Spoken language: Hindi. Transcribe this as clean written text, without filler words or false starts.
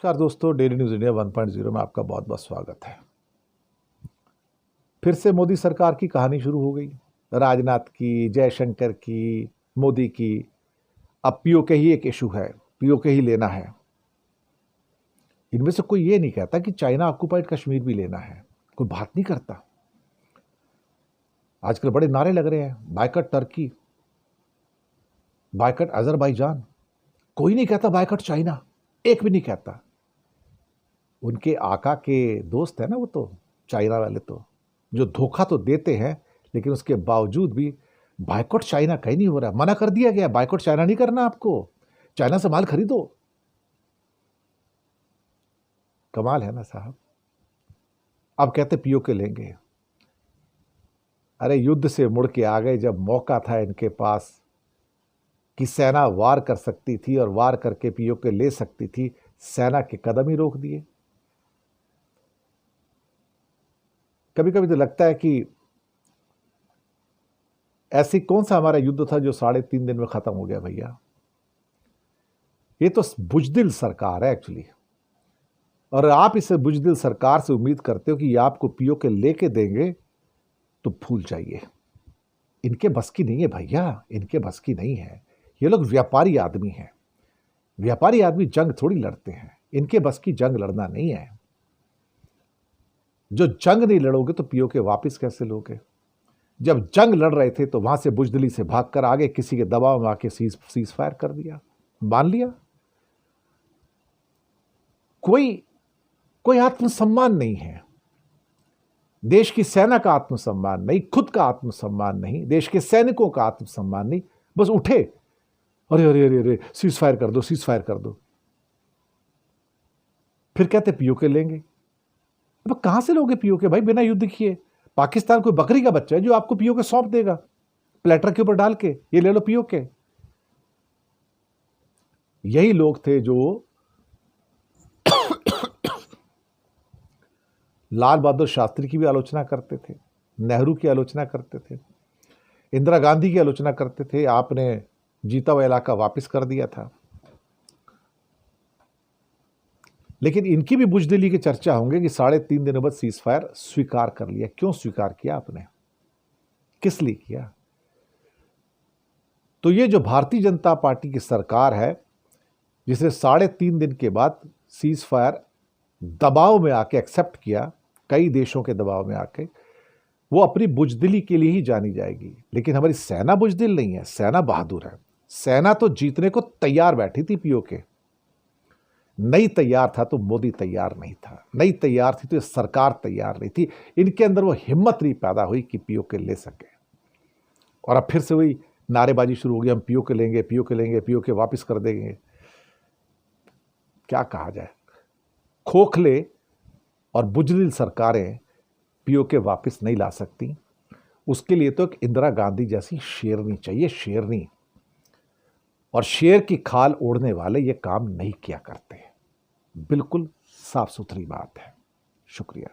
नमस्कार दोस्तों, डेली न्यूज़ इंडिया 1.0 में आपका बहुत बहुत स्वागत है। फिर से मोदी सरकार की कहानी शुरू हो गई। राजनाथ की, जयशंकर की, मोदी की। अब पीओके ही एक इशू है, पीओके ही लेना है। इनमें से कोई ये नहीं कहता कि चाइना ऑक्युपाइड कश्मीर भी लेना है, कोई बात नहीं करता। आजकल बड़े नारे लग रहे हैं, बायकॉट टर्की, बायकॉट अजरबैजान। कोई नहीं कहता बायकॉट चाइना, एक भी नहीं कहता। उनके आका के दोस्त है ना वो तो, चाइना वाले तो, जो धोखा तो देते हैं लेकिन उसके बावजूद भी बायकॉट चाइना कहीं नहीं हो रहा। मना कर दिया गया, बायकॉट चाइना नहीं करना, आपको चाइना से माल खरीदो। कमाल है ना साहब। अब कहते पीओके लेंगे। अरे युद्ध से मुड़ के आ गए जब मौका था इनके पास कि सेना वार कर सकती थी और वार करके पीओके ले सकती थी, सेना के कदम ही रोक दिए। कभी कभी तो लगता है कि ऐसी कौन सा हमारा युद्ध था जो 3.5 दिन में खत्म हो गया भैया। ये तो बुजदिल सरकार है एक्चुअली, और आप इसे बुजदिल सरकार से उम्मीद करते हो कि ये आपको पीओके लेके देंगे, तो भूल जाइए। इनके बस की नहीं है भैया, इनके बस की नहीं है। ये लोग व्यापारी आदमी हैं। व्यापारी आदमी जंग थोड़ी लड़ते हैं, इनके बस की जंग लड़ना नहीं है। जो जंग नहीं लड़ोगे तो पीओके वापस कैसे लोगे। जब जंग लड़ रहे थे तो वहां से बुजदिली से भागकर आगे किसी के दबाव में आके सीज फायर कर दिया, मान लिया। कोई आत्मसम्मान नहीं है, देश की सेना का आत्मसम्मान नहीं, खुद का आत्मसम्मान नहीं, देश के सैनिकों का आत्मसम्मान नहीं। बस उठे, अरे अरे अरे अरे सीज फायर कर दो, सीज फायर कर दो। फिर कहते पीओके लेंगे। अब कहां से लोगे पीओके भाई बिना युद्ध किए। पाकिस्तान कोई बकरी का बच्चा है जो आपको पीओके सौंप देगा प्लेटर के ऊपर डाल के, ये ले लो पीओके। यही लोग थे जो लाल बहादुर शास्त्री की भी आलोचना करते थे, नेहरू की आलोचना करते थे, इंदिरा गांधी की आलोचना करते थे। आपने जीता हुआ इलाका वापस कर दिया था। लेकिन इनकी भी बुजदिली की चर्चा होंगे कि 3.5 दिनों बाद सीज फायर स्वीकार कर लिया। क्यों स्वीकार किया आपने, किस लिए किया। तो ये जो भारतीय जनता पार्टी की सरकार है, जिसने 3.5 दिन के बाद सीज फायर दबाव में आके एक्सेप्ट किया, कई देशों के दबाव में आके, वो अपनी बुजदिली के लिए ही जानी जाएगी। लेकिन हमारी सेना बुजदिल नहीं है, सेना बहादुर है। सेना तो जीतने को तैयार बैठी थी पीओके। नहीं तैयार था तो मोदी तैयार नहीं था, नहीं तैयार थी तो ये सरकार तैयार नहीं थी। इनके अंदर वो हिम्मत नहीं पैदा हुई कि पीओके ले सके। और अब फिर से वही नारेबाजी शुरू हो गई, हम पीओके लेंगे, पीओके लेंगे, पीओके वापस कर देंगे। क्या कहा जाए, खोखले और बुजदिल सरकारें पीओके वापस नहीं ला सकती। उसके लिए तो एक इंदिरा गांधी जैसी शेरनी चाहिए, शेरनी। और शेर की खाल ओढ़ने वाले ये काम नहीं किया करते। बिल्कुल साफ सुथरी बात है। शुक्रिया।